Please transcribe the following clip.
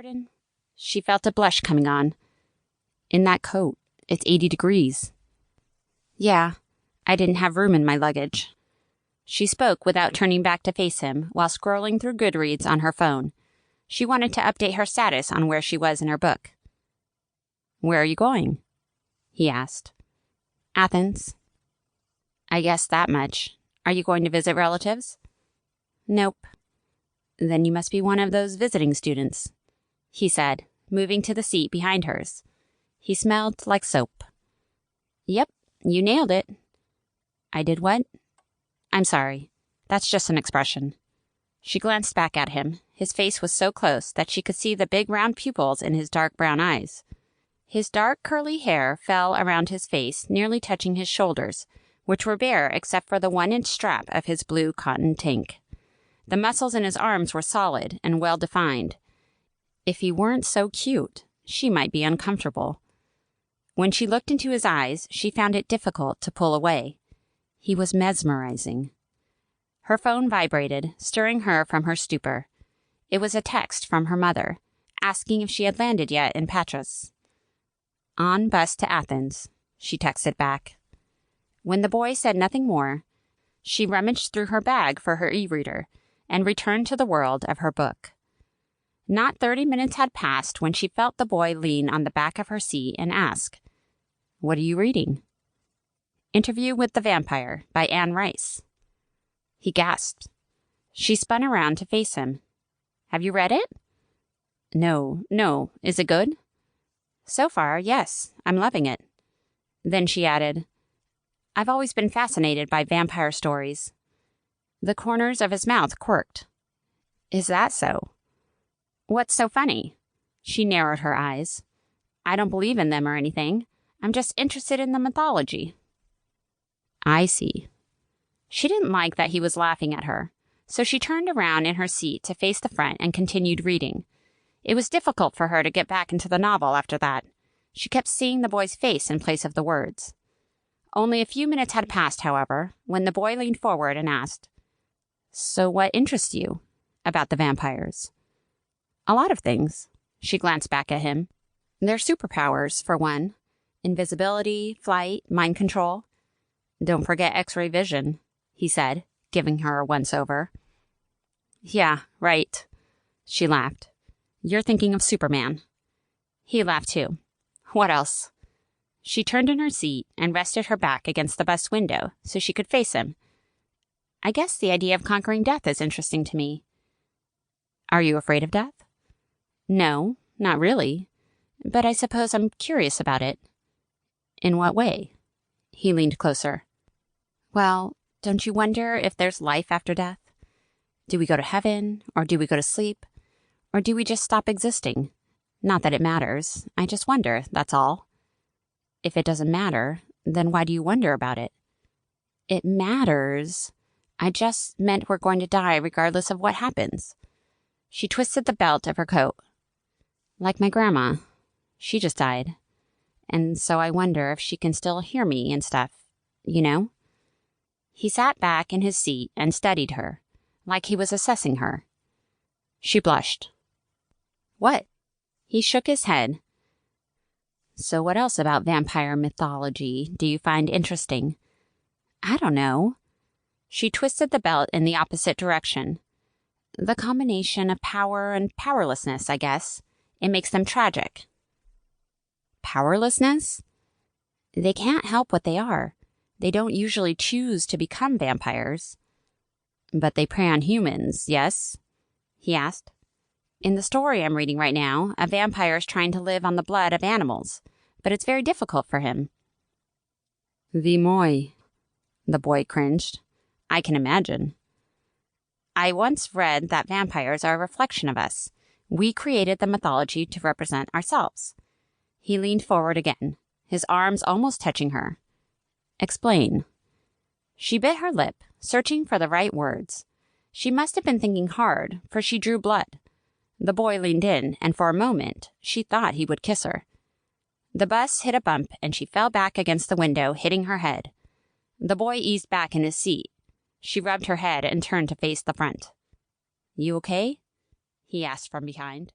pardon? She felt a blush coming on. In that coat, it's 80 degrees. Yeah, I didn't have room in my luggage. She spoke without turning back to face him while scrolling through Goodreads on her phone. She wanted to update her status on where she was in her book. Where are you going? He asked. Athens. I guessed that much. Are you going to visit relatives? Nope. Then you must be one of those visiting students, he said, moving to the seat behind hers. He smelled like soap. Yep, you nailed it. I did what? I'm sorry. That's just an expression. She glanced back at him. His face was so close that she could see the big round pupils in his dark brown eyes. His dark curly hair fell around his face, nearly touching his shoulders, which were bare except for the 1-inch strap of his blue cotton tank. The muscles in his arms were solid and well-defined. If he weren't so cute, she might be uncomfortable. When she looked into his eyes, she found it difficult to pull away. He was mesmerizing. Her phone vibrated, stirring her from her stupor. It was a text from her mother, asking if she had landed yet in Patras. On bus to Athens, she texted back. When the boy said nothing more, she rummaged through her bag for her e-reader and returned to the world of her book. Not 30 minutes had passed when she felt the boy lean on the back of her seat and ask, What are you reading? Interview with the Vampire by Anne Rice. He gasped. She spun around to face him. Have you read it? No. Is it good? So far, yes. I'm loving it. Then she added, I've always been fascinated by vampire stories. The corners of his mouth quirked. Is that so? What's so funny? She narrowed her eyes. I don't believe in them or anything. I'm just interested in the mythology. I see. She didn't like that he was laughing at her, so she turned around in her seat to face the front and continued reading. It was difficult for her to get back into the novel after that. She kept seeing the boy's face in place of the words. Only a few minutes had passed, however, when the boy leaned forward and asked, So what interests you about the vampires? A lot of things. She glanced back at him. Their superpowers, for one. Invisibility, flight, mind control. Don't forget X-ray vision, he said, giving her a once-over. Yeah, right. She laughed. You're thinking of Superman. He laughed too. What else? She turned in her seat and rested her back against the bus window so she could face him. I guess the idea of conquering death is interesting to me. Are you afraid of death? No, not really. But I suppose I'm curious about it. In what way? He leaned closer. Well, don't you wonder if there's life after death? Do we go to heaven, or do we go to sleep? Or do we just stop existing? Not that it matters. I just wonder, that's all. If it doesn't matter, then why do you wonder about it? It matters. I just meant we're going to die regardless of what happens. She twisted the belt of her coat. Like my grandma. She just died. And so I wonder if she can still hear me and stuff, you know? He sat back in his seat and studied her, like he was assessing her. She blushed. What? He shook his head. So what else about vampire mythology do you find interesting? I don't know. She twisted the belt in the opposite direction. The combination of power and powerlessness, I guess. It makes them tragic. Powerlessness? They can't help what they are. They don't usually choose to become vampires. But they prey on humans, yes? He asked. In the story I'm reading right now, a vampire is trying to live on the blood of animals, but it's very difficult for him. Moi, the boy cringed. I can imagine. I once read that vampires are a reflection of us. We created the mythology to represent ourselves. He leaned forward again, his arms almost touching her. Explain. She bit her lip, searching for the right words. She must have been thinking hard, for she drew blood. The boy leaned in, and for a moment, she thought he would kiss her. The bus hit a bump, and she fell back against the window, hitting her head. The boy eased back in his seat. She rubbed her head and turned to face the front. You okay? He asked from behind.